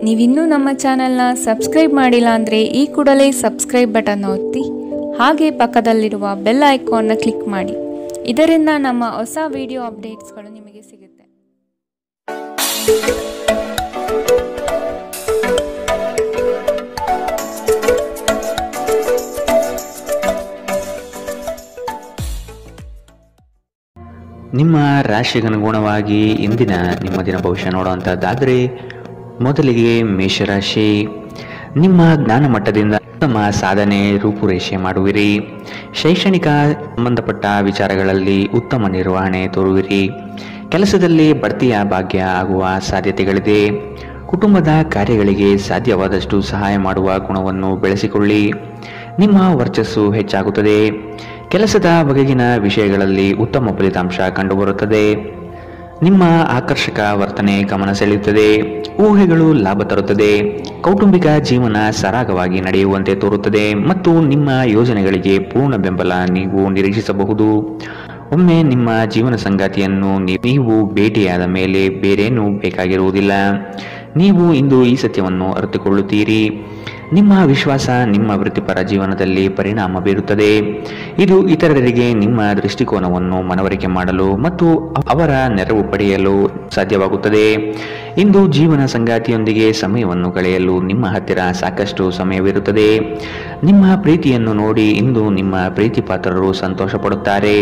ನೀವಿನ್ನೂ ನಮ್ಮ ಚಾನೆಲ್ನ ಸಬ್ಸ್ಕ್ರೈಬ್ ಮಾಡಿಲ್ಲ ಅಂದರೆ ಈ ಕೂಡಲೇ ಸಬ್ಸ್ಕ್ರೈಬ್ ಬಟನ್ ಒತ್ತಿ ಹಾಗೆ ಪಕ್ಕದಲ್ಲಿರುವ ಬೆಲ್ ಐಕಾನ್ನ ಕ್ಲಿಕ್ ಮಾಡಿ. ಇದರಿಂದ ನಮ್ಮ ಹೊಸ ವಿಡಿಯೋ ಅಪ್ಡೇಟ್ಸ್ಗಳು ನಿಮಗೆ ಸಿಗುತ್ತೆ. ನಿಮ್ಮ ರಾಶಿಗನುಗುಣವಾಗಿ ಇಂದಿನ ನಿಮ್ಮ ದಿನ ಭವಿಷ್ಯ ನೋಡುವಂಥದ್ದಾದರೆ ಮೊದಲಿಗೆ ಮೇಷರಾಶಿ. ನಿಮ್ಮ ಜ್ಞಾನ ಮಟ್ಟದಿಂದ ಉತ್ತಮ ಸಾಧನೆ ರೂಪುರೇಷೆ ಮಾಡುವಿರಿ. ಶೈಕ್ಷಣಿಕ ಸಂಬಂಧಪಟ್ಟ ವಿಚಾರಗಳಲ್ಲಿ ಉತ್ತಮ ನಿರ್ವಹಣೆ ತೋರುವಿರಿ. ಕೆಲಸದಲ್ಲಿ ಬಡ್ತಿಯ ಭಾಗ್ಯ ಆಗುವ ಸಾಧ್ಯತೆಗಳಿದೆ. ಕುಟುಂಬದ ಕಾರ್ಯಗಳಿಗೆ ಸಾಧ್ಯವಾದಷ್ಟು ಸಹಾಯ ಮಾಡುವ ಗುಣವನ್ನು ಬೆಳೆಸಿಕೊಳ್ಳಿ. ನಿಮ್ಮ ವರ್ಚಸ್ಸು ಹೆಚ್ಚಾಗುತ್ತದೆ. ಕೆಲಸದ ಬಗೆಗಿನ ವಿಷಯಗಳಲ್ಲಿ ಉತ್ತಮ ಫಲಿತಾಂಶ ಕಂಡುಬರುತ್ತದೆ. ನಿಮ್ಮ ಆಕರ್ಷಕ ವರ್ತನೆ ಗಮನ ಸೆಳೆಯುತ್ತದೆ. ಊಹೆಗಳು ಲಾಭ ತರುತ್ತದೆ. ಕೌಟುಂಬಿಕ ಜೀವನ ಸರಾಗವಾಗಿ ನಡೆಯುವಂತೆ ತೋರುತ್ತದೆ ಮತ್ತು ನಿಮ್ಮ ಯೋಜನೆಗಳಿಗೆ ಪೂರ್ಣ ಬೆಂಬಲ ನೀವು ನಿರೀಕ್ಷಿಸಬಹುದು. ಒಮ್ಮೆ ನಿಮ್ಮ ಜೀವನ ಸಂಗಾತಿಯನ್ನು ನೀವು ಭೇಟಿಯಾದ ಮೇಲೆ ಬೇರೇನೂ ಬೇಕಾಗಿರುವುದಿಲ್ಲ. ನೀವು ಇಂದು ಈ ಸತ್ಯವನ್ನು ಅರಿತುಕೊಳ್ಳುತ್ತೀರಿ. ನಿಮ್ಮ ವಿಶ್ವಾಸ ನಿಮ್ಮ ವೃತ್ತಿಪರ ಜೀವನದಲ್ಲಿ ಪರಿಣಾಮ ಬೀರುತ್ತದೆ. ಇದು ಇತರರಿಗೆ ನಿಮ್ಮ ದೃಷ್ಟಿಕೋನವನ್ನು ಮನವರಿಕೆ ಮಾಡಲು ಮತ್ತು ಅವರ ನೆರವು ಪಡೆಯಲು ಸಾಧ್ಯವಾಗುತ್ತದೆ. ಇಂದು ಜೀವನ ಸಂಗಾತಿಯೊಂದಿಗೆ ಸಮಯವನ್ನು ಕಳೆಯಲು ನಿಮ್ಮ ಹತ್ತಿರ ಸಾಕಷ್ಟು ಸಮಯವಿರುತ್ತದೆ. ನಿಮ್ಮ ಪ್ರೀತಿಯನ್ನು ನೋಡಿ ಇಂದು ನಿಮ್ಮ ಪ್ರೀತಿ ಪಾತ್ರರು ಸಂತೋಷ ಪಡುತ್ತಾರೆ.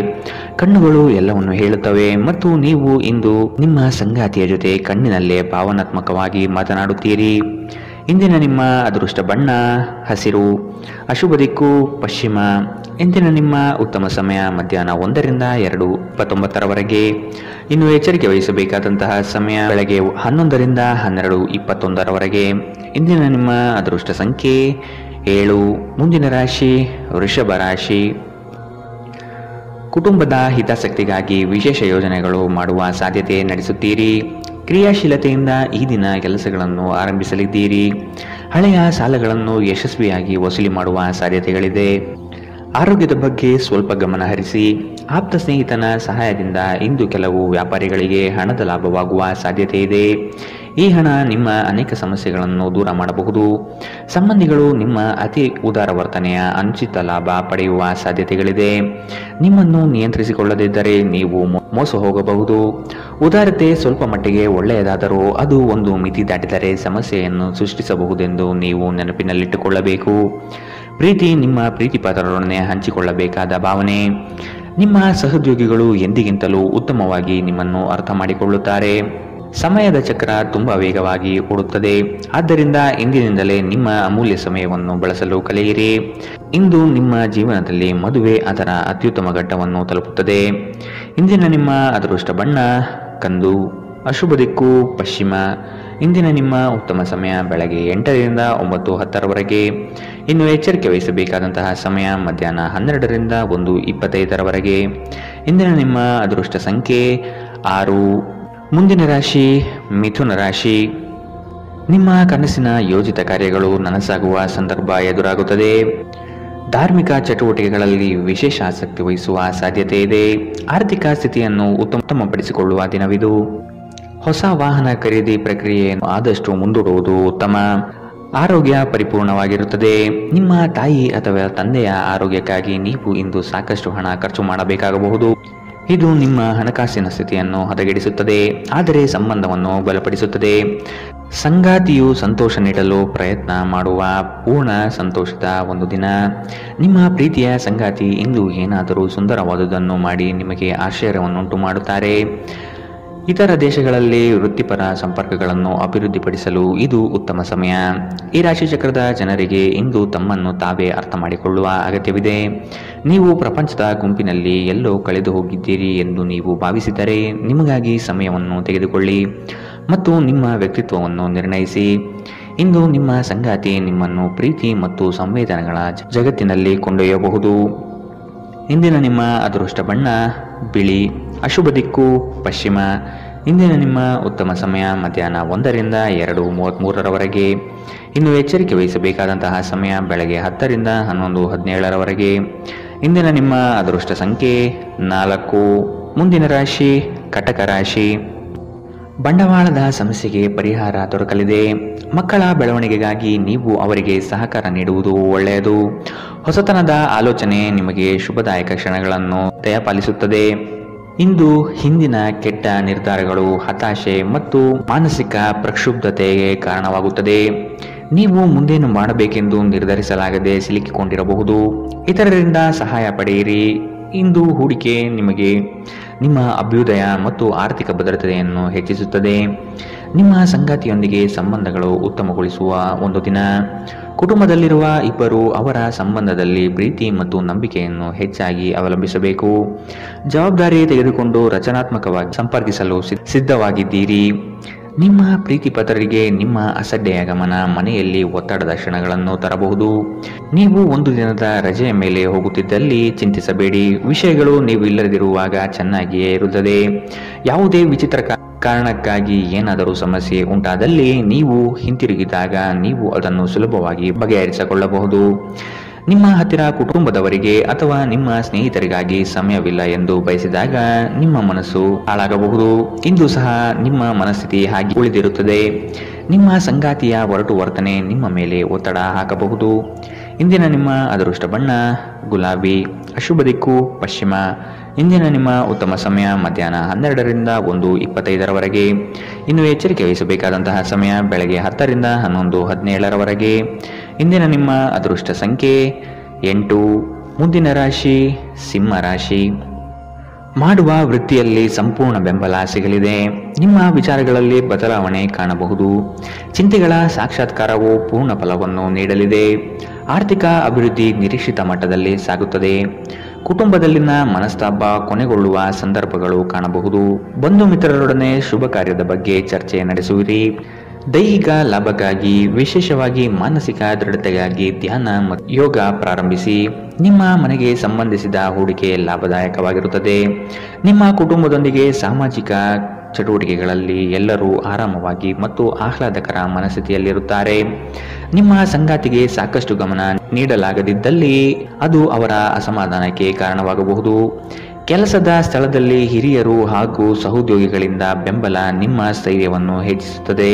ಕಣ್ಣುಗಳು ಎಲ್ಲವನ್ನು ಹೇಳುತ್ತವೆ ಮತ್ತು ನೀವು ಇಂದು ನಿಮ್ಮ ಸಂಗಾತಿಯ ಜೊತೆ ಕಣ್ಣಿನಲ್ಲೇ ಭಾವನಾತ್ಮಕವಾಗಿ ಮಾತನಾಡುತ್ತೀರಿ. ಇಂದಿನ ನಿಮ್ಮ ಅದೃಷ್ಟ ಬಣ್ಣ ಹಸಿರು. ಅಶುಭ ದಿಕ್ಕು ಪಶ್ಚಿಮ. ಇಂದಿನ ನಿಮ್ಮ ಉತ್ತಮ ಸಮಯ ಮಧ್ಯಾಹ್ನ 1ರಿಂದ 2:29 ಇನ್ನು ಎಚ್ಚರಿಕೆ ವಹಿಸಬೇಕಾದಂತಹ ಸಮಯ ಬೆಳಗ್ಗೆ 11ರಿಂದ 12:21. ಇಂದಿನ ನಿಮ್ಮ ಅದೃಷ್ಟ ಸಂಖ್ಯೆ 7. ಮುಂದಿನ ರಾಶಿ ವೃಷಭ ರಾಶಿ. ಕುಟುಂಬದ ಹಿತಾಸಕ್ತಿಗಾಗಿ ವಿಶೇಷ ಯೋಜನೆಗಳು ಮಾಡುವ ಸಾಧ್ಯತೆ ನಡೆಸುತ್ತೀರಿ. ಕ್ರಿಯಾಶೀಲತೆಯಿಂದ ಈ ದಿನ ಕೆಲಸಗಳನ್ನು ಆರಂಭಿಸಲಿದ್ದೀರಿ. ಹಳೆಯ ಸಾಲಗಳನ್ನು ಯಶಸ್ವಿಯಾಗಿ ವಸೂಲಿ ಮಾಡುವ ಸಾಧ್ಯತೆಗಳಿದೆ. ಆರೋಗ್ಯದ ಬಗ್ಗೆ ಸ್ವಲ್ಪ ಗಮನ ಹರಿಸಿ. ಆಪ್ತ ಸ್ನೇಹಿತನ ಸಹಾಯದಿಂದ ಇಂದು ಕೆಲವು ವ್ಯಾಪಾರಿಗಳಿಗೆ ಹಣದ ಲಾಭವಾಗುವ ಸಾಧ್ಯತೆ ಇದೆ. ಈ ಹಣ ನಿಮ್ಮ ಅನೇಕ ಸಮಸ್ಯೆಗಳನ್ನು ದೂರ ಮಾಡಬಹುದು. ಸಂಬಂಧಿಗಳು ನಿಮ್ಮ ಅತಿ ಉದಾರ ವರ್ತನೆಯ ಅನುಚಿತ ಲಾಭ ಪಡೆಯುವ ಸಾಧ್ಯತೆಗಳಿದೆ. ನಿಮ್ಮನ್ನು ನಿಯಂತ್ರಿಸಿಕೊಳ್ಳದಿದ್ದರೆ ನೀವು ಮೋಸ ಹೋಗಬಹುದು. ಉದಾರತೆ ಸ್ವಲ್ಪ ಮಟ್ಟಿಗೆ ಒಳ್ಳೆಯದಾದರೂ ಅದು ಒಂದು ಮಿತಿ ದಾಟಿದರೆ ಸಮಸ್ಯೆಯನ್ನು ಸೃಷ್ಟಿಸಬಹುದೆಂದು ನೀವು ನೆನಪಿನಲ್ಲಿಟ್ಟುಕೊಳ್ಳಬೇಕು. ಪ್ರೀತಿ ನಿಮ್ಮ ಪ್ರೀತಿ ಪಾತ್ರರೊಡನೆ ಹಂಚಿಕೊಳ್ಳಬೇಕಾದ ಭಾವನೆ. ನಿಮ್ಮ ಸಹೋದ್ಯೋಗಿಗಳು ಎಂದಿಗಿಂತಲೂ ಉತ್ತಮವಾಗಿ ನಿಮ್ಮನ್ನು ಅರ್ಥ ಮಾಡಿಕೊಳ್ಳುತ್ತಾರೆ. ಸಮಯದ ಚಕ್ರ ತುಂಬ ವೇಗವಾಗಿ ಓಡುತ್ತದೆ. ಆದ್ದರಿಂದ ಇಂದಿನಿಂದಲೇ ನಿಮ್ಮ ಅಮೂಲ್ಯ ಸಮಯವನ್ನು ಬಳಸಲು ಕಲಿಯಿರಿ. ಇಂದು ನಿಮ್ಮ ಜೀವನದಲ್ಲಿ ಮದುವೆ ಅದರ ಅತ್ಯುತ್ತಮ ಘಟ್ಟವನ್ನು ತಲುಪುತ್ತದೆ. ಇಂದಿನ ನಿಮ್ಮ ಅದೃಷ್ಟ ಬಣ್ಣ ಕಂದು. ಅಶುಭ ದಿಕ್ಕು ಪಶ್ಚಿಮ. ಇಂದಿನ ನಿಮ್ಮ ಉತ್ತಮ ಸಮಯ ಬೆಳಗ್ಗೆ 8ರಿಂದ 9:10. ಇನ್ನು ಎಚ್ಚರಿಕೆ ವಹಿಸಬೇಕಾದಂತಹ ಸಮಯ ಮಧ್ಯಾಹ್ನ 12ರಿಂದ 1:25. ಇಂದಿನ ನಿಮ್ಮ ಅದೃಷ್ಟ ಸಂಖ್ಯೆ 6. ಮುಂದಿನ ರಾಶಿ ಮಿಥುನ ರಾಶಿ. ನಿಮ್ಮ ಕನಸಿನ ಯೋಜಿತ ಕಾರ್ಯಗಳು ನನಸಾಗುವ ಸಂದರ್ಭ ಎದುರಾಗುತ್ತದೆ. ಧಾರ್ಮಿಕ ಚಟುವಟಿಕೆಗಳಲ್ಲಿ ವಿಶೇಷ ಆಸಕ್ತಿ ವಹಿಸುವ ಸಾಧ್ಯತೆ ಇದೆ. ಆರ್ಥಿಕ ಸ್ಥಿತಿಯನ್ನು ಉತ್ತಮಪಡಿಸಿಕೊಳ್ಳುವ ದಿನವಿದು. ಹೊಸ ವಾಹನ ಖರೀದಿ ಪ್ರಕ್ರಿಯೆಯನ್ನು ಆದಷ್ಟು ಮುಂದೂಡುವುದು ಉತ್ತಮ. ಆರೋಗ್ಯ ಪರಿಪೂರ್ಣವಾಗಿರುತ್ತದೆ. ನಿಮ್ಮ ತಾಯಿ ಅಥವಾ ತಂದೆಯ ಆರೋಗ್ಯಕ್ಕಾಗಿ ನೀವು ಇಂದು ಸಾಕಷ್ಟು ಹಣ ಖರ್ಚು ಮಾಡಬೇಕಾಗಬಹುದು. ಇದು ನಿಮ್ಮ ಹಣಕಾಸಿನ ಸ್ಥಿತಿಯನ್ನು ಹದಗೆಡಿಸುತ್ತದೆ, ಆದರೆ ಸಂಬಂಧವನ್ನು ಬಲಪಡಿಸುತ್ತದೆ. ಸಂಗಾತಿಯು ಸಂತೋಷ ನೀಡಲು ಪ್ರಯತ್ನ ಮಾಡುವ ಪೂರ್ಣ ಸಂತೋಷದ ಒಂದು ದಿನ. ನಿಮ್ಮ ಪ್ರೀತಿಯ ಸಂಗಾತಿ ಇಂದು ಏನಾದರೂ ಸುಂದರವಾದುದನ್ನು ಮಾಡಿ ನಿಮಗೆ ಆಶ್ಚರ್ಯವನ್ನುಂಟು ಮಾಡುತ್ತಾರೆ. ಇತರ ದೇಶಗಳಲ್ಲಿ ವೃತ್ತಿಪರ ಸಂಪರ್ಕಗಳನ್ನು ಅಭಿವೃದ್ಧಿಪಡಿಸಲು ಇದು ಉತ್ತಮ ಸಮಯ. ಈ ರಾಶಿಚಕ್ರದ ಜನರಿಗೆ ಇಂದು ತಮ್ಮನ್ನು ತಾವೇ ಅರ್ಥ ಮಾಡಿಕೊಳ್ಳುವ ಅಗತ್ಯವಿದೆ. ನೀವು ಪ್ರಪಂಚದ ಗುಂಪಿನಲ್ಲಿ ಎಲ್ಲೋ ಕಳೆದು ಹೋಗಿದ್ದೀರಿ ಎಂದು ನೀವು ಭಾವಿಸಿದರೆ ನಿಮಗಾಗಿ ಸಮಯವನ್ನು ತೆಗೆದುಕೊಳ್ಳಿ ಮತ್ತು ನಿಮ್ಮ ವ್ಯಕ್ತಿತ್ವವನ್ನು ನಿರ್ಣಯಿಸಿ. ಇಂದು ನಿಮ್ಮ ಸಂಗಾತಿ ನಿಮ್ಮನ್ನು ಪ್ರೀತಿ ಮತ್ತು ಸಂವೇದನೆಗಳ ಜಗತ್ತಿನಲ್ಲಿ ಕೊಂಡೊಯ್ಯಬಹುದು. ಇಂದಿನ ನಿಮ್ಮ ಅದೃಷ್ಟ ಬಣ್ಣ ಬಿಳಿ. ಅಶುಭ ದಿಕ್ಕು ಪಶ್ಚಿಮ. ಇಂದಿನ ನಿಮ್ಮ ಉತ್ತಮ ಸಮಯ ಮಧ್ಯಾಹ್ನ 1ರಿಂದ 2:33. ಇನ್ನು ಎಚ್ಚರಿಕೆ ವಹಿಸಬೇಕಾದಂತಹ ಸಮಯ ಬೆಳಗ್ಗೆ 10ರಿಂದ 11:17. ಇಂದಿನ ನಿಮ್ಮ ಅದೃಷ್ಟ ಸಂಖ್ಯೆ 4. ಮುಂದಿನ ರಾಶಿ ಕಟಕ ರಾಶಿ. ಬಂಡವಾಳದ ಸಮಸ್ಯೆಗೆ ಪರಿಹಾರ ದೊರಕಲಿದೆ. ಮಕ್ಕಳ ಬೆಳವಣಿಗೆಗಾಗಿ ನೀವು ಅವರಿಗೆ ಸಹಕಾರ ನೀಡುವುದು ಒಳ್ಳೆಯದು. ಹೊಸತನದ ಆಲೋಚನೆ ನಿಮಗೆ ಶುಭದಾಯಕ ಕ್ಷಣಗಳನ್ನು ದಯಪಾಲಿಸುತ್ತದೆ. ಇಂದು ಹಿಂದಿನ ಕೆಟ್ಟ ನಿರ್ಧಾರಗಳು ಹತಾಶೆ ಮತ್ತು ಮಾನಸಿಕ ಪ್ರಕ್ಷುಬ್ಧತೆಗೆ ಕಾರಣವಾಗುತ್ತದೆ. ನೀವು ಮುಂದೇನು ಮಾಡಬೇಕೆಂದು ನಿರ್ಧರಿಸಲಾಗದೆ ಸಿಲುಕಿಕೊಂಡಿರಬಹುದು. ಇತರರಿಂದ ಸಹಾಯ ಪಡೆಯಿರಿ. ಇಂದು ಹೂಡಿಕೆ ನಿಮಗೆ ನಿಮ್ಮ ಅಭ್ಯುದಯ ಮತ್ತು ಆರ್ಥಿಕ ಭದ್ರತೆಯನ್ನು ಹೆಚ್ಚಿಸುತ್ತದೆ. ನಿಮ್ಮ ಸಂಗಾತಿಯೊಂದಿಗೆ ಸಂಬಂಧಗಳು ಉತ್ತಮಗೊಳಿಸುವ ಒಂದು ದಿನ. ಕುಟುಂಬದಲ್ಲಿರುವ ಇಬ್ಬರು ಅವರ ಸಂಬಂಧದಲ್ಲಿ ಪ್ರೀತಿ ಮತ್ತು ನಂಬಿಕೆಯನ್ನು ಹೆಚ್ಚಾಗಿ ಅವಲಂಬಿಸಬೇಕು. ಜವಾಬ್ದಾರಿ ತೆಗೆದುಕೊಂಡು ರಚನಾತ್ಮಕವಾಗಿ ಸಂಪರ್ಕಿಸಲು ಸಿದ್ಧವಾಗಿದ್ದೀರಿ. ನಿಮ್ಮ ಪ್ರೀತಿಪಾತ್ರರಿಗೆ ನಿಮ್ಮ ಅಸಡ್ಡೆಯ ಗಮನ ಮನೆಯಲ್ಲಿ ಒತ್ತಡದ ಕ್ಷಣಗಳನ್ನು ತರಬಹುದು. ನೀವು ಒಂದು ದಿನದ ರಜೆಯ ಮೇಲೆ ಹೋಗುತ್ತಿದ್ದಲ್ಲಿ ಚಿಂತಿಸಬೇಡಿ. ವಿಷಯಗಳು ನೀವು ಇಲ್ಲದಿರುವಾಗ ಚೆನ್ನಾಗಿಯೇ ಇರುತ್ತದೆ. ಯಾವುದೇ ವಿಚಿತ್ರ ಕಾರಣಕ್ಕಾಗಿ ಏನಾದರೂ ಸಮಸ್ಯೆ ಉಂಟಾದಲ್ಲಿ ನೀವು ಹಿಂತಿರುಗಿದಾಗ ನೀವು ಅದನ್ನು ಸುಲಭವಾಗಿ ಬಗೆಹರಿಸಿಕೊಳ್ಳಬಹುದು. ನಿಮ್ಮ ಹತ್ತಿರ ಕುಟುಂಬದವರಿಗೆ ಅಥವಾ ನಿಮ್ಮ ಸ್ನೇಹಿತರಿಗಾಗಿ ಸಮಯವಿಲ್ಲ ಎಂದು ಬಯಸಿದಾಗ ನಿಮ್ಮ ಮನಸ್ಸು ಹಾಳಾಗಬಹುದು. ಇಂದು ಸಹ ನಿಮ್ಮ ಮನಸ್ಥಿತಿ ಹಾಗೆ ಉಳಿದಿರುತ್ತದೆ. ನಿಮ್ಮ ಸಂಗಾತಿಯ ಒರಟು ವರ್ತನೆ ನಿಮ್ಮ ಮೇಲೆ ಒತ್ತಡ ಹಾಕಬಹುದು. ಇಂದಿನ ನಿಮ್ಮ ಅದೃಷ್ಟ ಬಣ್ಣ ಗುಲಾಬಿ. ಅಶುಭ ದಿಕ್ಕು ಪಶ್ಚಿಮ. ಇಂದಿನ ನಿಮ್ಮ ಉತ್ತಮ ಸಮಯ ಮಧ್ಯಾಹ್ನ 12ರಿಂದ 1:25ರವರೆಗೆ. ಇನ್ನು ಎಚ್ಚರಿಕೆ ವಹಿಸಬೇಕಾದಂತಹ ಸಮಯ ಬೆಳಗ್ಗೆ 10ರಿಂದ 11:17ರವರೆಗೆ. ಇಂದಿನ ನಿಮ್ಮ ಅದೃಷ್ಟ ಸಂಖ್ಯೆ 8. ಮುಂದಿನ ರಾಶಿ ಸಿಂಹ ರಾಶಿ. ಮಾಡುವ ವೃತ್ತಿಯಲ್ಲಿ ಸಂಪೂರ್ಣ ಬೆಂಬಲ ಸಿಗಲಿದೆ. ನಿಮ್ಮ ವಿಚಾರಗಳಲ್ಲಿ ಬದಲಾವಣೆ ಕಾಣಬಹುದು. ಚಿಂತೆಗಳ ಸಾಕ್ಷಾತ್ಕಾರವು ಪೂರ್ಣ ಫಲವನ್ನು ನೀಡಲಿದೆ. ಆರ್ಥಿಕ ಅಭಿವೃದ್ಧಿ ನಿರೀಕ್ಷಿತ ಮಟ್ಟದಲ್ಲಿ ಸಾಗುತ್ತದೆ. ಕುಟುಂಬದಲ್ಲಿನ ಮನಸ್ತಾಪ ಕೊನೆಗೊಳ್ಳುವ ಸಂದರ್ಭಗಳು ಕಾಣಬಹುದು. ಬಂಧು ಮಿತ್ರರೊಡನೆ ಶುಭ ಕಾರ್ಯದ ಬಗ್ಗೆ ಚರ್ಚೆ ನಡೆಸುವಿರಿ. ದೈಹಿಕ ಲಾಭಕ್ಕಾಗಿ ವಿಶೇಷವಾಗಿ ಮಾನಸಿಕ ದೃಢತೆಗಾಗಿ ಧ್ಯಾನ ಮತ್ತು ಯೋಗ ಪ್ರಾರಂಭಿಸಿ. ನಿಮ್ಮ ಮನೆಗೆ ಸಂಬಂಧಿಸಿದ ಹೂಡಿಕೆ ಲಾಭದಾಯಕವಾಗಿರುತ್ತದೆ. ನಿಮ್ಮ ಕುಟುಂಬದೊಂದಿಗೆ ಸಾಮಾಜಿಕ ಚಟುವಟಿಕೆಗಳಲ್ಲಿ ಎಲ್ಲರೂ ಆರಾಮವಾಗಿ ಮತ್ತು ಆಹ್ಲಾದಕರ ಮನಸ್ಥಿತಿಯಲ್ಲಿರುತ್ತಾರೆ. ನಿಮ್ಮ ಸಂಗಾತಿಗೆ ಸಾಕಷ್ಟು ಗಮನ ನೀಡಲಾಗದಿದ್ದಲ್ಲಿ ಅದು ಅವರ ಅಸಮಾಧಾನಕ್ಕೆ ಕಾರಣವಾಗಬಹುದು. ಕೆಲಸದ ಸ್ಥಳದಲ್ಲಿ ಹಿರಿಯರು ಹಾಗೂ ಸಹೋದ್ಯೋಗಿಗಳಿಂದ ಬೆಂಬಲ ನಿಮ್ಮ ಸ್ಥೈರ್ಯವನ್ನು ಹೆಚ್ಚಿಸುತ್ತದೆ.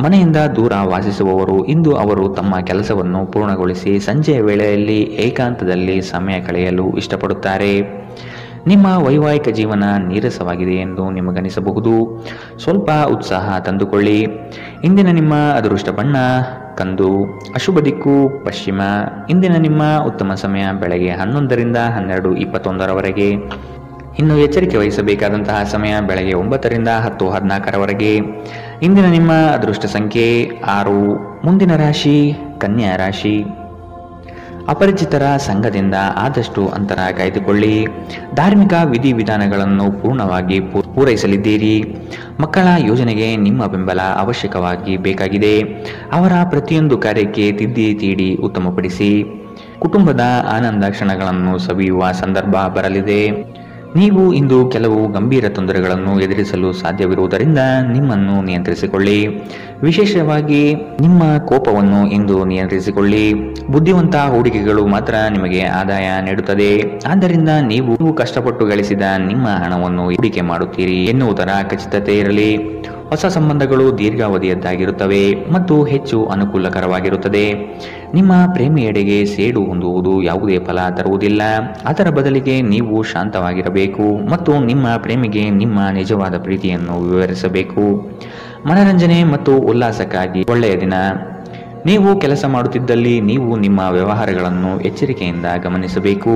ಮನೆಯಿಂದ ದೂರ ವಾಸಿಸುವವರು ಇಂದು ಅವರು ತಮ್ಮ ಕೆಲಸವನ್ನು ಪೂರ್ಣಗೊಳಿಸಿ ಸಂಜೆಯ ವೇಳೆಯಲ್ಲಿ ಏಕಾಂತದಲ್ಲಿ ಸಮಯ ಕಳೆಯಲು ಇಷ್ಟಪಡುತ್ತಾರೆ. ನಿಮ್ಮ ವೈವಾಹಿಕ ಜೀವನ ನೀರಸವಾಗಿದೆ ಎಂದು ನಿಮಗನಿಸಬಹುದು. ಸ್ವಲ್ಪ ಉತ್ಸಾಹ ತಂದುಕೊಳ್ಳಿ. ಇಂದಿನ ನಿಮ್ಮ ಅದೃಷ್ಟ ಬಣ್ಣ ಕಂದು. ಅಶುಭ ದಿಕ್ಕು ಪಶ್ಚಿಮ. ಇಂದಿನ ನಿಮ್ಮ ಉತ್ತಮ ಸಮಯ ಬೆಳಗ್ಗೆ 11ರಿಂದ 12:21ರವರೆಗೆ. ಇನ್ನು ಎಚ್ಚರಿಕೆ ವಹಿಸಬೇಕಾದಂತಹ ಸಮಯ ಬೆಳಗ್ಗೆ 9ರಿಂದ 10:14ರವರೆಗೆ. ಇಂದಿನ ನಿಮ್ಮ ಅದೃಷ್ಟ ಸಂಖ್ಯೆ 6. ಮುಂದಿನ ರಾಶಿ ಕನ್ಯಾ ರಾಶಿ. ಅಪರಿಚಿತರ ಸಂಘದಿಂದ ಆದಷ್ಟು ಅಂತರ ಕಾಯ್ದುಕೊಳ್ಳಿ. ಧಾರ್ಮಿಕ ವಿಧಿವಿಧಾನಗಳನ್ನು ಪೂರ್ಣವಾಗಿ ಪೂರೈಸಲಿದ್ದೀರಿ. ಮಕ್ಕಳ ಯೋಜನೆಗೆ ನಿಮ್ಮ ಬೆಂಬಲ ಅವಶ್ಯಕವಾಗಿ ಬೇಕಾಗಿದೆ. ಅವರ ಪ್ರತಿಯೊಂದು ಕಾರ್ಯಕ್ಕೆ ತಿದ್ದಿ ತೀಡಿ ಉತ್ತಮಪಡಿಸಿ. ಕುಟುಂಬದ ಆನಂದ ಕ್ಷಣಗಳನ್ನು ಸವಿಯುವ ಸಂದರ್ಭ ಬರಲಿದೆ. ನೀವು ಇಂದು ಕೆಲವು ಗಂಭೀರ ತೊಂದರೆಗಳನ್ನು ಎದುರಿಸಲು ಸಾಧ್ಯವಿರುವುದರಿಂದ ನಿಮ್ಮನ್ನು ನಿಯಂತ್ರಿಸಿಕೊಳ್ಳಿ. ವಿಶೇಷವಾಗಿ ನಿಮ್ಮ ಕೋಪವನ್ನು ಇಂದು ನಿಯಂತ್ರಿಸಿಕೊಳ್ಳಿ. ಬುದ್ಧಿವಂತ ಹೂಡಿಕೆಗಳು ಮಾತ್ರ ನಿಮಗೆ ಆದಾಯ ನೀಡುತ್ತದೆ. ಆದ್ದರಿಂದ ನೀವು ಕಷ್ಟಪಟ್ಟು ಗಳಿಸಿದ ನಿಮ್ಮ ಹಣವನ್ನು ಹೂಡಿಕೆ ಮಾಡುತ್ತೀರಿ ಎನ್ನುವುದರ ಖಚಿತತೆ ಇರಲಿ. ಹೊಸ ಸಂಬಂಧಗಳು ದೀರ್ಘಾವಧಿಯದ್ದಾಗಿರುತ್ತವೆ ಮತ್ತು ಹೆಚ್ಚು ಅನುಕೂಲಕರವಾಗಿರುತ್ತದೆ. ನಿಮ್ಮ ಪ್ರೇಮಿಯೆಡೆಗೆ ಸೇಡು ಹೊಂದುವುದು ಯಾವುದೇ ಫಲ ತರುವುದಿಲ್ಲ. ಅದರ ಬದಲಿಗೆ ನೀವು ಶಾಂತವಾಗಿರಬೇಕು ಮತ್ತು ನಿಮ್ಮ ಪ್ರೇಮಿಗೆ ನಿಮ್ಮ ನಿಜವಾದ ಪ್ರೀತಿಯನ್ನು ವಿವರಿಸಬೇಕು. ಮನರಂಜನೆ ಮತ್ತು ಉಲ್ಲಾಸಕ್ಕಾಗಿ ಒಳ್ಳೆಯ ದಿನ. ನೀವು ಕೆಲಸ ಮಾಡುತ್ತಿದ್ದಲ್ಲಿ ನೀವು ನಿಮ್ಮ ವ್ಯವಹಾರಗಳನ್ನು ಎಚ್ಚರಿಕೆಯಿಂದ ಗಮನಿಸಬೇಕು.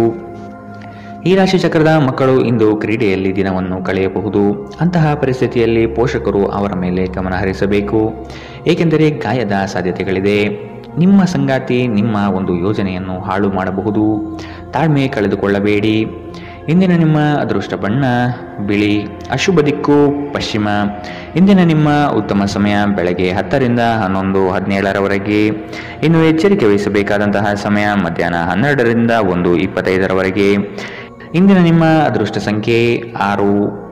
ಈ ರಾಶಿ ಚಕ್ರದ ಮಕ್ಕಳು ಇಂದು ಕ್ರೀಡೆಯಲ್ಲಿ ದಿನವನ್ನು ಕಳೆಯಬಹುದು. ಅಂತಹ ಪರಿಸ್ಥಿತಿಯಲ್ಲಿ ಪೋಷಕರು ಅವರ ಮೇಲೆ ಗಮನ ಹರಿಸಬೇಕು, ಏಕೆಂದರೆ ಗಾಯದ ಸಾಧ್ಯತೆಗಳಿದೆ. ನಿಮ್ಮ ಸಂಗಾತಿ ನಿಮ್ಮ ಒಂದು ಯೋಜನೆಯನ್ನು ಹಾಳು ಮಾಡಬಹುದು. ತಾಳ್ಮೆ ಕಳೆದುಕೊಳ್ಳಬೇಡಿ. ಇಂದಿನ ನಿಮ್ಮ ಅದೃಷ್ಟ ಬಣ್ಣ ಬಿಳಿ. ಅಶುಭ ದಿಕ್ಕು ಪಶ್ಚಿಮ. ಇಂದಿನ ನಿಮ್ಮ ಉತ್ತಮ ಸಮಯ ಬೆಳಗ್ಗೆ 10ರಿಂದ 11:17ರವರೆಗೆ. ಇನ್ನು ಎಚ್ಚರಿಕೆ ವಹಿಸಬೇಕಾದಂತಹ ಸಮಯ ಮಧ್ಯಾಹ್ನ 12ರಿಂದ 1:25ರವರೆಗೆ. ಇಂದಿನ ನಿಮ್ಮ ಅದೃಷ್ಟ ಸಂಖ್ಯೆ 6.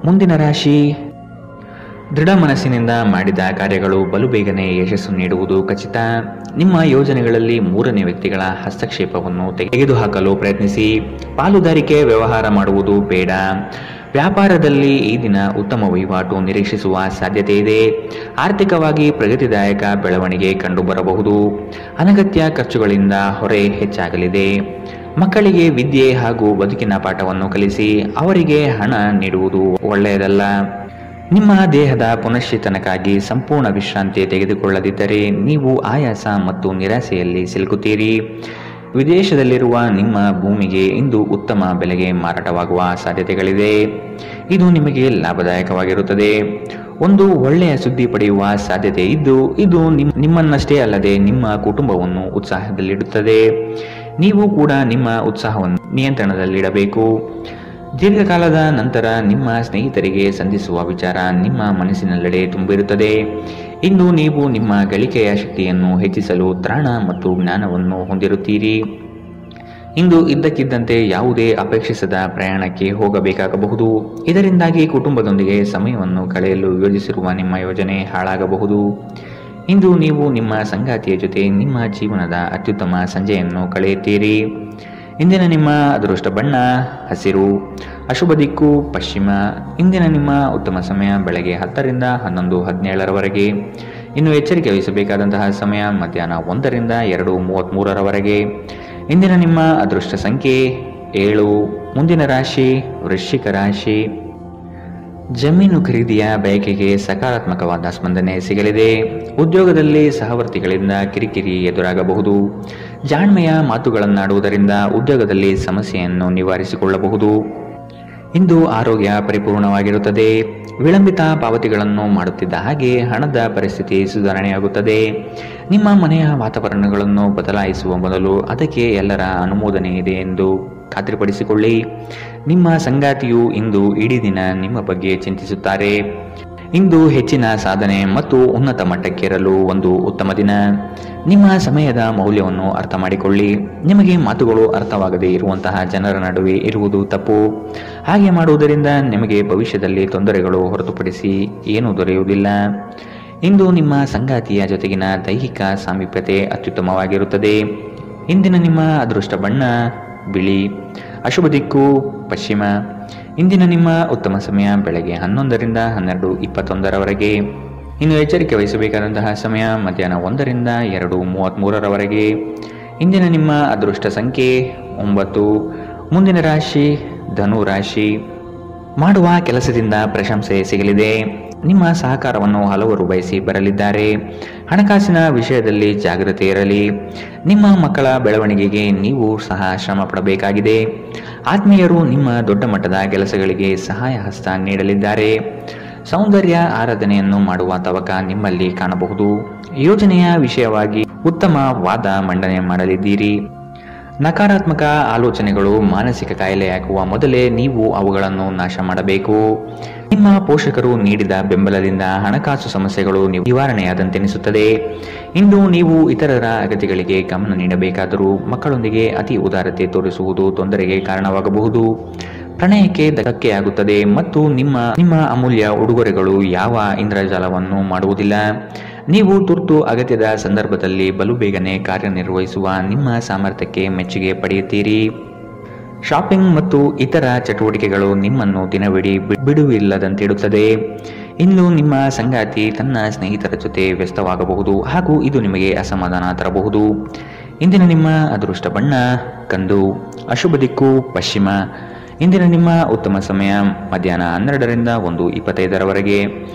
ಮುಂದಿನ ರಾಶಿ ದೃಢ ಮನಸ್ಸಿನಿಂದ ಮಾಡಿದ ಕಾರ್ಯಗಳು ಬಲು ಬೇಗನೆ ಯಶಸ್ಸು ನೀಡುವುದು ಖಚಿತ. ನಿಮ್ಮ ಯೋಜನೆಗಳಲ್ಲಿ ಮೂರನೇ ವ್ಯಕ್ತಿಗಳ ಹಸ್ತಕ್ಷೇಪವನ್ನು ತೆಗೆದುಹಾಕಲು ಪ್ರಯತ್ನಿಸಿ. ಪಾಲುದಾರಿಕೆ ವ್ಯವಹಾರ ಮಾಡುವುದು ಬೇಡ. ವ್ಯಾಪಾರದಲ್ಲಿ ಈ ದಿನ ಉತ್ತಮ ವಹಿವಾಟು ನಿರೀಕ್ಷಿಸುವ ಸಾಧ್ಯತೆ ಇದೆ. ಆರ್ಥಿಕವಾಗಿ ಪ್ರಗತಿದಾಯಕ ಬೆಳವಣಿಗೆ ಕಂಡುಬರಬಹುದು. ಅನಗತ್ಯ ಖರ್ಚುಗಳಿಂದ ಹೊರೆ ಹೆಚ್ಚಾಗಲಿದೆ. ಮಕ್ಕಳಿಗೆ ವಿದ್ಯೆ ಹಾಗೂ ಬದುಕಿನ ಪಾಠವನ್ನು ಕಲಿಸಿ. ಅವರಿಗೆ ಹಣ ನೀಡುವುದು ಒಳ್ಳೆಯದಲ್ಲ. ನಿಮ್ಮ ದೇಹದ ಪುನಶ್ಚೇತನಕ್ಕಾಗಿ ಸಂಪೂರ್ಣ ವಿಶ್ರಾಂತಿ ತೆಗೆದುಕೊಳ್ಳದಿದ್ದರೆ ನೀವು ಆಯಾಸ ಮತ್ತು ನಿರಾಸೆಯಲ್ಲಿ ಸಿಲುಕುತ್ತೀರಿ. ವಿದೇಶದಲ್ಲಿರುವ ನಿಮ್ಮ ಭೂಮಿಗೆ ಇಂದು ಉತ್ತಮ ಬೆಲೆಗೆ ಮಾರಾಟವಾಗುವ ಸಾಧ್ಯತೆಗಳಿದೆ. ಇದು ನಿಮಗೆ ಲಾಭದಾಯಕವಾಗಿರುತ್ತದೆ. ಒಂದು ಒಳ್ಳೆಯ ಸುದ್ದಿ ಪಡೆಯುವ ಸಾಧ್ಯತೆ ಇದ್ದು ಇದು ನಿಮ್ಮನ್ನಷ್ಟೇ ಅಲ್ಲದೆ ನಿಮ್ಮ ಕುಟುಂಬವನ್ನು ಉತ್ಸಾಹದಲ್ಲಿಡುತ್ತದೆ. ನೀವು ಕೂಡ ನಿಮ್ಮ ಉತ್ಸಾಹವನ್ನು ನಿಯಂತ್ರಣದಲ್ಲಿಡಬೇಕು. ದೀರ್ಘಕಾಲದ ನಂತರ ನಿಮ್ಮ ಸ್ನೇಹಿತರಿಗೆ ಸಂಧಿಸುವ ವಿಚಾರ ನಿಮ್ಮ ಮನಸ್ಸಿನೆಲ್ಲೆಡೆ ತುಂಬಿರುತ್ತದೆ. ಇಂದು ನೀವು ನಿಮ್ಮ ಗಳಿಕೆಯ ಶಕ್ತಿಯನ್ನು ಹೆಚ್ಚಿಸಲು ತ್ರಾಣ ಮತ್ತು ಜ್ಞಾನವನ್ನು ಹೊಂದಿರುತ್ತೀರಿ. ಇಂದು ಇದ್ದಕ್ಕಿದ್ದಂತೆ ಯಾವುದೇ ಅಪೇಕ್ಷಿಸದ ಪ್ರಯಾಣಕ್ಕೆ ಹೋಗಬೇಕಾಗಬಹುದು. ಇದರಿಂದಾಗಿ ಕುಟುಂಬದೊಂದಿಗೆ ಸಮಯವನ್ನು ಕಳೆಯಲು ಯೋಜಿಸಿರುವ ನಿಮ್ಮ ಯೋಜನೆ ಹಾಳಾಗಬಹುದು. ಇಂದು ನೀವು ನಿಮ್ಮ ಸಂಗಾತಿಯ ಜೊತೆ ನಿಮ್ಮ ಜೀವನದ ಅತ್ಯುತ್ತಮ ಸಂಜೆಯನ್ನು ಕಳೆಯುತ್ತೀರಿ. ಇಂದಿನ ನಿಮ್ಮ ಅದೃಷ್ಟ ಬಣ್ಣ ಹಸಿರು. ಅಶುಭ ದಿಕ್ಕು ಪಶ್ಚಿಮ. ಇಂದಿನ ನಿಮ್ಮ ಉತ್ತಮ ಸಮಯ ಬೆಳಗ್ಗೆ 10 ರಿಂದ 11:17 ಇನ್ನು ಎಚ್ಚರಿಕೆ ವಹಿಸಬೇಕಾದಂತಹ ಸಮಯ ಮಧ್ಯಾಹ್ನ 1 ರಿಂದ 2:33 ಇಂದಿನ ನಿಮ್ಮ ಅದೃಷ್ಟ ಸಂಖ್ಯೆ 7. ಮುಂದಿನ ರಾಶಿ ವೃಶ್ಚಿಕ ರಾಶಿ. ಜಮೀನು ಖರೀದಿಯ ಬಯಕೆಗೆ ಸಕಾರಾತ್ಮಕವಾದ ಸ್ಪಂದನೆ ಸಿಗಲಿದೆ. ಉದ್ಯೋಗದಲ್ಲಿ ಸಹವರ್ತಿಗಳಿಂದ ಕಿರಿಕಿರಿ ಎದುರಾಗಬಹುದು. ಜಾಣ್ಮೆಯ ಮಾತುಗಳನ್ನಾಡುವುದರಿಂದ ಉದ್ಯೋಗದಲ್ಲಿ ಸಮಸ್ಯೆಯನ್ನು ನಿವಾರಿಸಿಕೊಳ್ಳಬಹುದು. ಇಂದು ಆರೋಗ್ಯ ಪರಿಪೂರ್ಣವಾಗಿರುತ್ತದೆ. ವಿಳಂಬಿತ ಪಾವತಿಗಳನ್ನು ಮಾಡುತ್ತಿದ್ದ ಹಾಗೆ ಹಣದ ಪರಿಸ್ಥಿತಿ ಸುಧಾರಣೆಯಾಗುತ್ತದೆ. ನಿಮ್ಮ ಮನೆಯ ವಾತಾವರಣಗಳನ್ನು ಬದಲಾಯಿಸುವ ಮೊದಲು ಅದಕ್ಕೆ ಎಲ್ಲರ ಅನುಮೋದನೆ ಇದೆ ಎಂದು ಖಾತ್ರಿಪಡಿಸಿಕೊಳ್ಳಿ. ನಿಮ್ಮ ಸಂಗಾತಿಯು ಇಂದು ಇಡೀ ದಿನ ನಿಮ್ಮ ಬಗ್ಗೆ ಚಿಂತಿಸುತ್ತಾರೆ. ಇಂದು ಹೆಚ್ಚಿನ ಸಾಧನೆ ಮತ್ತು ಉನ್ನತ ಮಟ್ಟಕ್ಕೇರಲು ಒಂದು ಉತ್ತಮ ದಿನ. ನಿಮ್ಮ ಸಮಯದ ಮೌಲ್ಯವನ್ನು ಅರ್ಥ ಮಾಡಿಕೊಳ್ಳಿ. ನಿಮಗೆ ಮಾತುಗಳು ಅರ್ಥವಾಗದೇ ಇರುವಂತಹ ಜನರ ನಡುವೆ ಇರುವುದು ತಪ್ಪು. ಹಾಗೆ ಮಾಡುವುದರಿಂದ ನಿಮಗೆ ಭವಿಷ್ಯದಲ್ಲಿ ತೊಂದರೆಗಳು ಹೊರತುಪಡಿಸಿ ಏನೂ ದೊರೆಯುವುದಿಲ್ಲ. ಇಂದು ನಿಮ್ಮ ಸಂಗಾತಿಯ ಜೊತೆಗಿನ ದೈಹಿಕ ಸಾಮೀಪ್ಯತೆ ಅತ್ಯುತ್ತಮವಾಗಿರುತ್ತದೆ. ಇಂದಿನ ನಿಮ್ಮ ಅದೃಷ್ಟ ಬಣ್ಣ ಬಿಳಿ. ಅಶುಭ ದಿಕ್ಕು ಪಶ್ಚಿಮ. ಇಂದಿನ ನಿಮ್ಮ ಉತ್ತಮ ಸಮಯ ಬೆಳಗ್ಗೆ 11 ರಿಂದ 12:21 ಇನ್ನು ಎಚ್ಚರಿಕೆ ವಹಿಸಬೇಕಾದಂತಹ ಸಮಯ ಮಧ್ಯಾಹ್ನ 1 ರಿಂದ 2:33 ಇಂದಿನ ನಿಮ್ಮ ಅದೃಷ್ಟ ಸಂಖ್ಯೆ 9. ಮುಂದಿನ ರಾಶಿ ಧನು ರಾಶಿ. ಮಾಡುವ ಕೆಲಸದಿಂದ ಪ್ರಶಂಸೆ ಸಿಗಲಿದೆ. ನಿಮ್ಮ ಸಹಕಾರವನ್ನು ಹಲವರು ಬಯಸಿ ಬರಲಿದ್ದಾರೆ. ಹಣಕಾಸಿನ ವಿಷಯದಲ್ಲಿ ಜಾಗೃತಿ ಇರಲಿ. ನಿಮ್ಮ ಮಕ್ಕಳ ಬೆಳವಣಿಗೆಗೆ ನೀವು ಸಹ ಶ್ರಮ ಪಡಬೇಕಾಗಿದೆ. ಆತ್ಮೀಯರು ನಿಮ್ಮ ದೊಡ್ಡ ಮಟ್ಟದ ಕೆಲಸಗಳಿಗೆ ಸಹಾಯ ಹಸ್ತ ನೀಡಲಿದ್ದಾರೆ. ಸೌಂದರ್ಯ ಆರಾಧನೆಯನ್ನು ಮಾಡುವ ತವಕ ನಿಮ್ಮಲ್ಲಿ ಕಾಣಬಹುದು. ಯೋಜನೆಯ ವಿಷಯವಾಗಿ ಉತ್ತಮ ವಾದ ಮಂಡನೆ ಮಾಡಲಿದ್ದೀರಿ. ನಕಾರಾತ್ಮಕ ಆಲೋಚನೆಗಳು ಮಾನಸಿಕ ಕಾಯಿಲೆಯಾಗುವ ಮೊದಲೇ ನೀವು ಅವುಗಳನ್ನು ನಾಶ ಮಾಡಬೇಕು. ನಿಮ್ಮ ಪೋಷಕರು ನೀಡಿದ ಬೆಂಬಲದಿಂದ ಹಣಕಾಸು ಸಮಸ್ಯೆಗಳು ನಿವಾರಣೆಯಾದಂತೆನಿಸುತ್ತದೆ. ಇಂದು ನೀವು ಇತರರ ಅಗತ್ಯಗಳಿಗೆ ಗಮನ ನೀಡಬೇಕಾದರೂ ಮಕ್ಕಳೊಂದಿಗೆ ಅತಿ ಉದಾರತೆ ತೋರಿಸುವುದು ತೊಂದರೆಗೆ ಕಾರಣವಾಗಬಹುದು. ಪ್ರಣಯಕ್ಕೆ ಧಕ್ಕೆಯಾಗುತ್ತದೆ ಮತ್ತು ನಿಮ್ಮ ಅಮೂಲ್ಯ ಉಡುಗೊರೆಗಳು ಯಾವ ಇಂದ್ರಜಾಲವನ್ನು ಮಾಡುವುದಿಲ್ಲ. ನೀವು ತುರ್ತು ಅಗತ್ಯದ ಸಂದರ್ಭದಲ್ಲಿ ಬಲು ಬೇಗನೆ ಕಾರ್ಯನಿರ್ವಹಿಸುವ ನಿಮ್ಮ ಸಾಮರ್ಥ್ಯಕ್ಕೆ ಮೆಚ್ಚುಗೆ ಪಡೆಯುತ್ತೀರಿ. ಶಾಪಿಂಗ್ ಮತ್ತು ಇತರ ಚಟುವಟಿಕೆಗಳು ನಿಮ್ಮನ್ನು ದಿನವಿಡೀ ಬಿಡುವಿಲ್ಲದಂತಿಡುತ್ತದೆ. ಇನ್ನು ನಿಮ್ಮ ಸಂಗಾತಿ ತನ್ನ ಸ್ನೇಹಿತರ ಜೊತೆ ವ್ಯಸ್ತವಾಗಬಹುದು ಹಾಗೂ ಇದು ನಿಮಗೆ ಅಸಮಾಧಾನ ತರಬಹುದು. ಇಂದಿನ ನಿಮ್ಮ ಅದೃಷ್ಟ ಬಣ್ಣ ಕಂದು. ಅಶುಭ ದಿಕ್ಕು ಪಶ್ಚಿಮ. ಇಂದಿನ ನಿಮ್ಮ ಉತ್ತಮ ಸಮಯ ಮಧ್ಯಾಹ್ನ 12 ರಿಂದ 1:25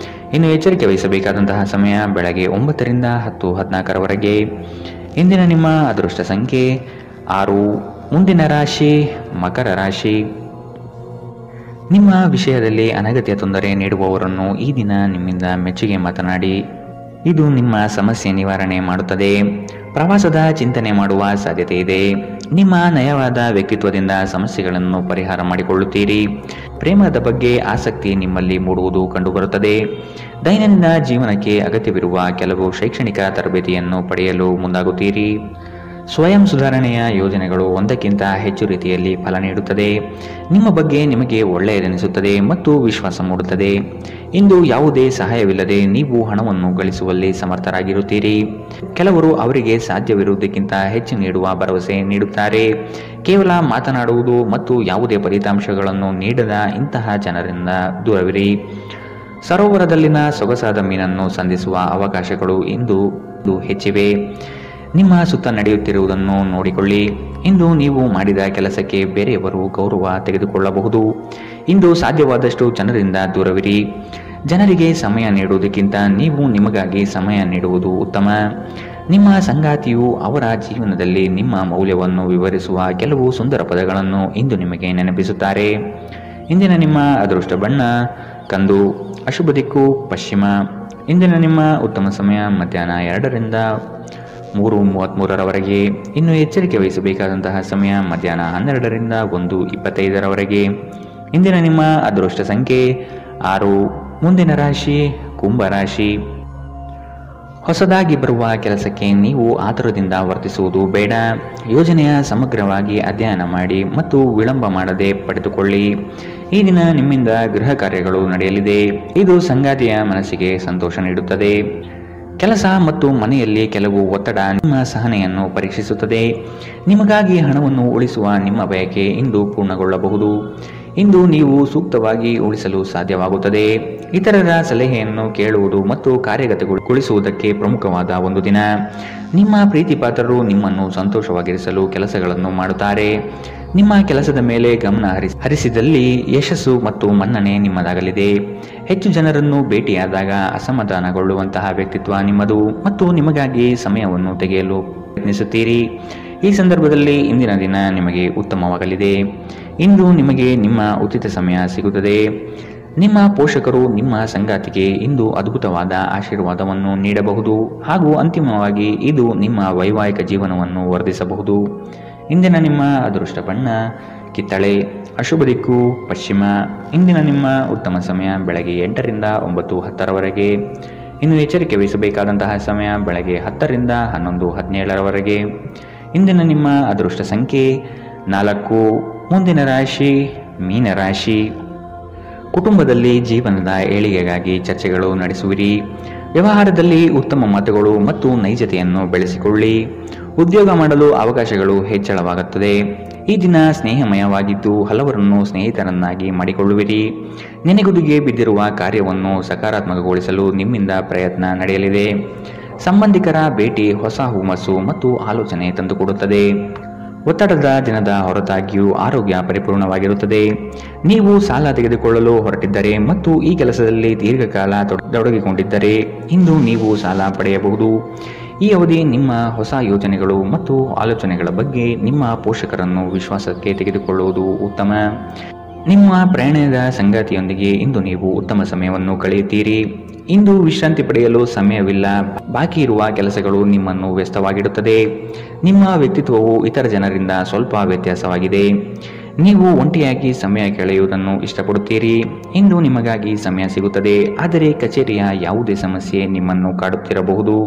ಇನ್ನು ಎಚ್ಚರಿಕೆ ವಹಿಸಬೇಕಾದಂತಹ ಸಮಯ ಬೆಳಗ್ಗೆ 9 ರಿಂದ 10:14 ಇಂದಿನ ನಿಮ್ಮ ಅದೃಷ್ಟ ಸಂಖ್ಯೆ 6. ಮುಂದಿನ ರಾಶಿ ಮಕರ ರಾಶಿ. ನಿಮ್ಮ ವಿಷಯದಲ್ಲಿ ಅನಗತ್ಯ ತೊಂದರೆ ನೀಡುವವರನ್ನು ಈ ದಿನ ನಿಮ್ಮಿಂದ ಮೆಚ್ಚುಗೆ ಮಾತನಾಡಿ. ಇದು ನಿಮ್ಮ ಸಮಸ್ಯೆ ನಿವಾರಣೆ ಮಾಡುತ್ತದೆ. ಪ್ರವಾಸದ ಚಿಂತನೆ ಮಾಡುವ ಸಾಧ್ಯತೆ ಇದೆ. ನಿಮ್ಮ ನಯವಾದ ವ್ಯಕ್ತಿತ್ವದಿಂದ ಸಮಸ್ಯೆಗಳನ್ನು ಪರಿಹಾರ ಮಾಡಿಕೊಳ್ಳುತ್ತೀರಿ. ಪ್ರೇಮದ ಬಗ್ಗೆ ಆಸಕ್ತಿ ನಿಮ್ಮಲ್ಲಿ ಮೂಡುವುದು ಕಂಡುಬರುತ್ತದೆ. ದೈನಂದಿನ ಜೀವನಕ್ಕೆ ಅಗತ್ಯವಿರುವ ಕೆಲವು ಶೈಕ್ಷಣಿಕ ತರಬೇತಿಯನ್ನು ಪಡೆಯಲು ಮುಂದಾಗುತ್ತೀರಿ. ಸ್ವಯಂ ಸುಧಾರಣೆಯ ಯೋಜನೆಗಳು ಒಂದಕ್ಕಿಂತ ಹೆಚ್ಚು ರೀತಿಯಲ್ಲಿ ಫಲ ನೀಡುತ್ತದೆ. ನಿಮ್ಮ ಬಗ್ಗೆ ನಿಮಗೆ ಒಳ್ಳೆಯದೆನಿಸುತ್ತದೆ ಮತ್ತು ವಿಶ್ವಾಸ ಮೂಡುತ್ತದೆ. ಇಂದು ಯಾವುದೇ ಸಹಾಯವಿಲ್ಲದೆ ನೀವು ಹಣವನ್ನು ಗಳಿಸುವಲ್ಲಿ ಸಮರ್ಥರಾಗಿರುತ್ತೀರಿ. ಕೆಲವರು ಅವರಿಗೆ ಸಾಧ್ಯವಿರುವುದಕ್ಕಿಂತ ಹೆಚ್ಚು ನೀಡುವ ಭರವಸೆ ನೀಡುತ್ತಾರೆ. ಕೇವಲ ಮಾತನಾಡುವುದು ಮತ್ತು ಯಾವುದೇ ಫಲಿತಾಂಶಗಳನ್ನು ನೀಡದ ಇಂತಹ ಜನರಿಂದ ದೂರವಿರಿ. ಸರೋವರದಲ್ಲಿನ ಸೊಗಸಾದ ಮೀನನ್ನು ಸಂಧಿಸುವ ಅವಕಾಶಗಳು ಇಂದು ಹೆಚ್ಚಿವೆ. ನಿಮ್ಮ ಸುತ್ತ ನಡೆಯುತ್ತಿರುವುದನ್ನು ನೋಡಿಕೊಳ್ಳಿ. ಇಂದು ನೀವು ಮಾಡಿದ ಕೆಲಸಕ್ಕೆ ಬೇರೆಯವರು ಗೌರವ ತೆಗೆದುಕೊಳ್ಳಬಹುದು. ಇಂದು ಸಾಧ್ಯವಾದಷ್ಟು ಜನರಿಂದ ದೂರವಿರಿ. ಜನರಿಗೆ ಸಮಯ ನೀಡುವುದಕ್ಕಿಂತ ನೀವು ನಿಮಗಾಗಿ ಸಮಯ ನೀಡುವುದು ಉತ್ತಮ. ನಿಮ್ಮ ಸಂಗಾತಿಯು ಅವರ ಜೀವನದಲ್ಲಿ ನಿಮ್ಮ ಮೌಲ್ಯವನ್ನು ವಿವರಿಸುವ ಕೆಲವು ಸುಂದರ ಪದಗಳನ್ನು ಇಂದು ನಿಮಗೆ ನೆನಪಿಸುತ್ತಾರೆ. ಇಂದಿನ ನಿಮ್ಮ ಅದೃಷ್ಟ ಬಣ್ಣ ಕಂದು, ಅಶುಭ ದಿಕ್ಕು ಪಶ್ಚಿಮ. ಇಂದಿನ ನಿಮ್ಮ ಉತ್ತಮ ಸಮಯ ಮಧ್ಯಾಹ್ನ 2ರಿಂದ 3:33 ಇನ್ನು ಎಚ್ಚರಿಕೆ ವಹಿಸಬೇಕಾದಂತಹ ಸಮಯ ಮಧ್ಯಾಹ್ನ 12ರಿಂದ 1:25 ಇಂದಿನ ನಿಮ್ಮ ಅದೃಷ್ಟ ಸಂಖ್ಯೆ 6. ಮುಂದಿನ ರಾಶಿ ಕುಂಭರಾಶಿ. ಹೊಸದಾಗಿ ಬರುವ ಕೆಲಸಕ್ಕೆ ನೀವು ಆತುರದಿಂದ ವರ್ತಿಸುವುದು ಬೇಡ. ಯೋಜನೆಯ ಸಮಗ್ರವಾಗಿ ಅಧ್ಯಯನ ಮಾಡಿ ಮತ್ತು ವಿಳಂಬ ಮಾಡದೆ ಪಡೆದುಕೊಳ್ಳಿ. ಈ ದಿನ ನಿಮ್ಮಿಂದ ಗೃಹ ಕಾರ್ಯಗಳು ನಡೆಯಲಿದೆ. ಇದು ಸಂಗಾತಿಯ ಮನಸ್ಸಿಗೆ ಸಂತೋಷ ನೀಡುತ್ತದೆ. ಕೆಲಸ ಮತ್ತು ಮನೆಯಲ್ಲಿ ಕೆಲವು ಒತ್ತಡ ನಿಮ್ಮ ಸಹನೆಯನ್ನು ಪರೀಕ್ಷಿಸುತ್ತದೆ. ನಿಮಗಾಗಿ ಹಣವನ್ನು ಉಳಿಸುವ ನಿಮ್ಮ ಬಯಕೆ ಇಂದು ಪೂರ್ಣಗೊಳ್ಳಬಹುದು. ಇಂದು ನೀವು ಸೂಕ್ತವಾಗಿ ಉಳಿಸಲು ಸಾಧ್ಯವಾಗುತ್ತದೆ. ಇತರರ ಸಲಹೆಯನ್ನು ಕೇಳುವುದು ಮತ್ತು ಕಾರ್ಯಗತಗೊಳಿಸುವುದಕ್ಕೆ ಪ್ರಮುಖವಾದ ಒಂದು ದಿನ. ನಿಮ್ಮ ಪ್ರೀತಿಪಾತ್ರರು ನಿಮ್ಮನ್ನು ಸಂತೋಷವಾಗಿರಿಸಲು ಕೆಲಸಗಳನ್ನು ಮಾಡುತ್ತಾರೆ. ನಿಮ್ಮ ಕೆಲಸದ ಮೇಲೆ ಗಮನ ಹರಿಸಿದಲ್ಲಿ ಯಶಸ್ಸು ಮತ್ತು ಮನ್ನಣೆ ನಿಮ್ಮದಾಗಲಿದೆ. ಹೆಚ್ಚು ಜನರನ್ನು ಭೇಟಿಯಾದಾಗ ಅಸಮಾಧಾನಗೊಳ್ಳುವಂತಹ ವ್ಯಕ್ತಿತ್ವ ನಿಮ್ಮದು ಮತ್ತು ನಿಮಗಾಗಿ ಸಮಯವನ್ನು ತೆಗೆಯಲು ಪ್ರಯತ್ನಿಸುತ್ತೀರಿ. ಈ ಸಂದರ್ಭದಲ್ಲಿ ಇಂದಿನ ದಿನ ನಿಮಗೆ ಉತ್ತಮವಾಗಲಿದೆ. ಇಂದು ನಿಮಗೆ ನಿಮ್ಮ ಉಚಿತ ಸಮಯ ಸಿಗುತ್ತದೆ. ನಿಮ್ಮ ಪೋಷಕರು ನಿಮ್ಮ ಸಂಗಾತಿಗೆ ಇಂದು ಅದ್ಭುತವಾದ ಆಶೀರ್ವಾದವನ್ನು ನೀಡಬಹುದು ಹಾಗೂ ಅಂತಿಮವಾಗಿ ಇದು ನಿಮ್ಮ ವೈವಾಹಿಕ ಜೀವನವನ್ನು ವರ್ಧಿಸಬಹುದು. ಇಂದಿನ ನಿಮ್ಮ ಅದೃಷ್ಟ ಬಣ್ಣ ಕಿತ್ತಳೆ, ಅಶುಭ ದಿಕ್ಕು ಪಶ್ಚಿಮ. ಇಂದಿನ ನಿಮ್ಮ ಉತ್ತಮ ಸಮಯ ಬೆಳಗ್ಗೆ 8ರಿಂದ 9:10 ಇನ್ನು ಎಚ್ಚರಿಕೆ ವಹಿಸಬೇಕಾದಂತಹ ಸಮಯ ಬೆಳಗ್ಗೆ 10ರಿಂದ 11:17 ಇಂದಿನ ನಿಮ್ಮ ಅದೃಷ್ಟ ಸಂಖ್ಯೆ 4. ಮುಂದಿನ ರಾಶಿ ಮೀನರಾಶಿ. ಕುಟುಂಬದಲ್ಲಿ ಜೀವನದ ಏಳಿಗೆಗಾಗಿ ಚರ್ಚೆಗಳು ನಡೆಸುವಿರಿ. ವ್ಯವಹಾರದಲ್ಲಿ ಉತ್ತಮ ಮಾತುಗಳು ಮತ್ತು ನೈಜತೆಯನ್ನು ಬೆಳೆಸಿಕೊಳ್ಳಿ. ಉದ್ಯೋಗ ಮಾಡಲು ಅವಕಾಶಗಳು ಹೆಚ್ಚಳವಾಗುತ್ತದೆ. ಈ ದಿನ ಸ್ನೇಹಮಯವಾಗಿದ್ದು ಹಲವರನ್ನು ಸ್ನೇಹಿತರನ್ನಾಗಿ ಮಾಡಿಕೊಳ್ಳುವಿರಿ. ನೆನೆಗುದಿಗೆ ಬಿದ್ದಿರುವ ಕಾರ್ಯವನ್ನು ಸಕಾರಾತ್ಮಕಗೊಳಿಸಲು ನಿಮ್ಮಿಂದ ಪ್ರಯತ್ನ ನಡೆಯಲಿದೆ. ಸಂಬಂಧಿಕರ ಭೇಟಿ ಹೊಸ ಹುಮ್ಮಸ್ಸು ಮತ್ತು ಆಲೋಚನೆ ತಂದುಕೊಡುತ್ತದೆ. ಒತ್ತಡದ ದಿನದ ಹೊರತಾಗಿಯೂ ಆರೋಗ್ಯ ಪರಿಪೂರ್ಣವಾಗಿರುತ್ತದೆ. ನೀವು ಸಾಲ ತೆಗೆದುಕೊಳ್ಳಲು ಹೊರಟಿದ್ದರೆ ಮತ್ತು ಈ ಕೆಲಸದಲ್ಲಿ ದೀರ್ಘಕಾಲ ತೊಡಗಿಕೊಂಡಿದ್ದರೆ ಇಂದು ನೀವು ಸಾಲ ಪಡೆಯಬಹುದು. ಈ ಅವಧಿ ನಿಮ್ಮ ಹೊಸ ಯೋಜನೆಗಳು ಮತ್ತು ಆಲೋಚನೆಗಳ ಬಗ್ಗೆ ನಿಮ್ಮ ಪೋಷಕರನ್ನು ವಿಶ್ವಾಸಕ್ಕೆ ತೆಗೆದುಕೊಳ್ಳುವುದು ಉತ್ತಮ. ನಿಮ್ಮ ಪ್ರಯಾಣದ ಸಂಗಾತಿಯೊಂದಿಗೆ ಇಂದು ನೀವು ಉತ್ತಮ ಸಮಯವನ್ನು ಕಳೆಯುತ್ತೀರಿ. ಇಂದು ವಿಶ್ರಾಂತಿ ಪಡೆಯಲು ಸಮಯವಿಲ್ಲ. ಬಾಕಿ ಇರುವ ಕೆಲಸಗಳು ನಿಮ್ಮನ್ನು ವ್ಯಸ್ತವಾಗಿಡುತ್ತದೆ. ನಿಮ್ಮ ವ್ಯಕ್ತಿತ್ವವು ಇತರ ಜನರಿಂದ ಸ್ವಲ್ಪ ವ್ಯತ್ಯಾಸವಾಗಿದೆ. ನೀವು ಒಂಟಿಯಾಗಿ ಸಮಯ ಕಳೆಯುವುದನ್ನು ಇಷ್ಟಪಡುತ್ತೀರಿ. ಇಂದು ನಿಮಗಾಗಿ ಸಮಯ ಸಿಗುತ್ತದೆ, ಆದರೆ ಕಚೇರಿಯ ಯಾವುದೇ ಸಮಸ್ಯೆ ನಿಮ್ಮನ್ನು ಕಾಡುತ್ತಿರಬಹುದು.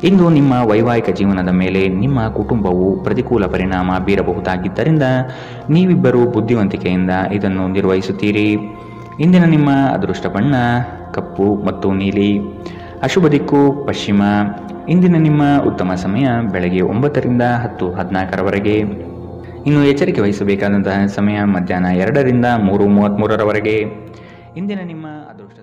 ಇಂದು ನಿಮ್ಮ ವೈವಾಹಿಕ ಜೀವನದ ಮೇಲೆ ನಿಮ್ಮ ಕುಟುಂಬವು ಪ್ರತಿಕೂಲ ಪರಿಣಾಮ ಬೀರಬಹುದಾಗಿದ್ದರಿಂದ ನೀವಿಬ್ಬರು ಬುದ್ಧಿವಂತಿಕೆಯಿಂದ ಇದನ್ನು ನಿರ್ವಹಿಸುತ್ತೀರಿ. ಇಂದಿನ ನಿಮ್ಮ ಅದೃಷ್ಟ ಬಣ್ಣ ಕಪ್ಪು ಮತ್ತು ನೀಲಿ, ಅಶುಭ ದಿಕ್ಕು ಪಶ್ಚಿಮ. ಇಂದಿನ ನಿಮ್ಮ ಉತ್ತಮ ಸಮಯ ಬೆಳಗ್ಗೆ 9ರಿಂದ 10:14 ಇನ್ನು ಎಚ್ಚರಿಕೆ ವಹಿಸಬೇಕಾದಂತಹ ಸಮಯ ಮಧ್ಯಾಹ್ನ 2ರಿಂದ 3:33 ಇಂದಿನ ನಿಮ್ಮ ಅದೃಷ್ಟ